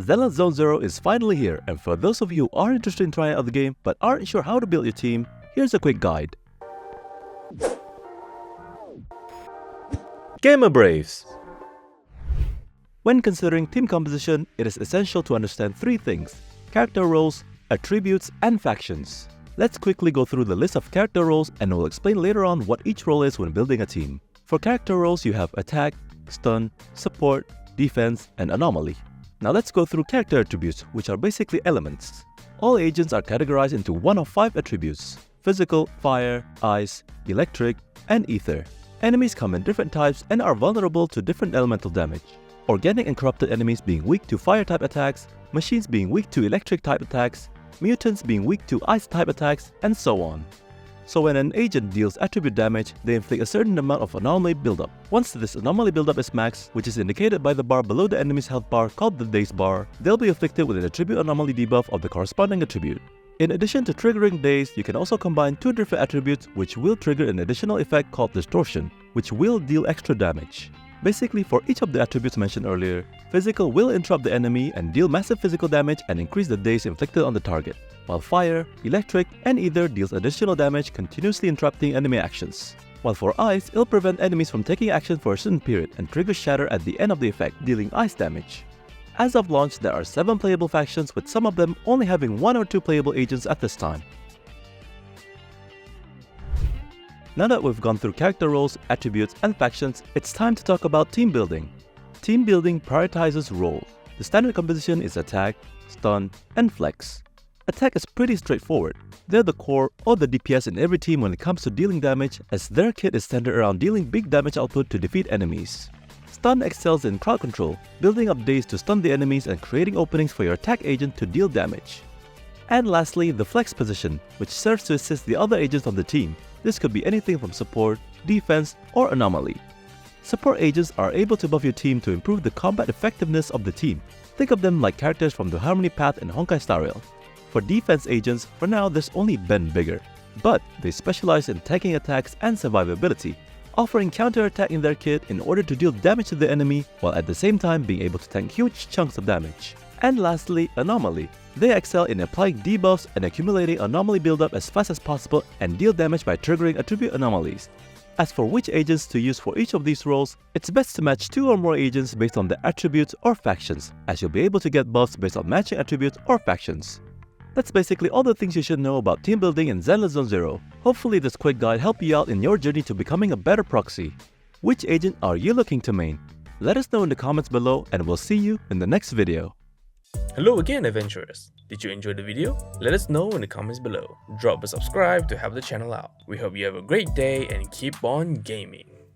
Zenless Zone Zero is finally here, and for those of you who are interested in trying out the game but aren't sure how to build your team, here's a quick guide. Gamer Braves. When considering team composition, it is essential to understand three things: character roles, attributes, and factions. Let's quickly go through the list of character roles and we'll explain later on what each role is when building a team. For character roles, you have attack, stun, support, defense, and anomaly. Now let's go through character attributes, which are basically elements. All agents are categorized into one of 5 attributes: physical, fire, ice, electric, and ether. Enemies come in different types and are vulnerable to different elemental damage. Organic and corrupted enemies being weak to fire type attacks, machines being weak to electric type attacks, mutants being weak to ice type attacks, and so on. So when an agent deals attribute damage, they inflict a certain amount of anomaly buildup. Once this anomaly buildup is maxed, which is indicated by the bar below the enemy's health bar called the daze bar, they'll be afflicted with an attribute anomaly debuff of the corresponding attribute. In addition to triggering daze, you can also combine 2 different attributes which will trigger an additional effect called distortion, which will deal extra damage. Basically, for each of the attributes mentioned earlier, physical will interrupt the enemy and deal massive physical damage and increase the daze inflicted on the target, while fire, electric, and ether deals additional damage, continuously interrupting enemy actions. While for ice, it'll prevent enemies from taking action for a certain period and trigger shatter at the end of the effect, dealing ice damage. As of launch, there are 7 playable factions, with some of them only having 1 or 2 playable agents at this time. Now that we've gone through character roles, attributes, and factions, it's time to talk about team building. Team building prioritizes roles. The standard composition is attack, stun, and flex. Attack is pretty straightforward. They're the core or the DPS in every team when it comes to dealing damage, as their kit is centered around dealing big damage output to defeat enemies. Stun excels in crowd control, building up daze to stun the enemies and creating openings for your attack agent to deal damage. And lastly, the flex position, which serves to assist the other agents on the team. This could be anything from support, defense, or anomaly. Support agents are able to buff your team to improve the combat effectiveness of the team. Think of them like characters from the Harmony Path and Honkai Star Rail. For defense agents, for now there's only Ben Bigger, but they specialize in tanking attacks and survivability, offering counter-attack in their kit in order to deal damage to the enemy while at the same time being able to tank huge chunks of damage. And lastly, anomaly. They excel in applying debuffs and accumulating anomaly buildup as fast as possible and deal damage by triggering attribute anomalies. As for which agents to use for each of these roles, it's best to match 2 or more agents based on the attributes or factions, as you'll be able to get buffs based on matching attributes or factions. That's basically all the things you should know about team building in Zenless Zone Zero. Hopefully this quick guide helped you out in your journey to becoming a better proxy. Which agent are you looking to main? Let us know in the comments below and we'll see you in the next video. Hello again, adventurers. Did you enjoy the video? Let us know in the comments below. Drop a subscribe to help the channel out. We hope you have a great day and keep on gaming.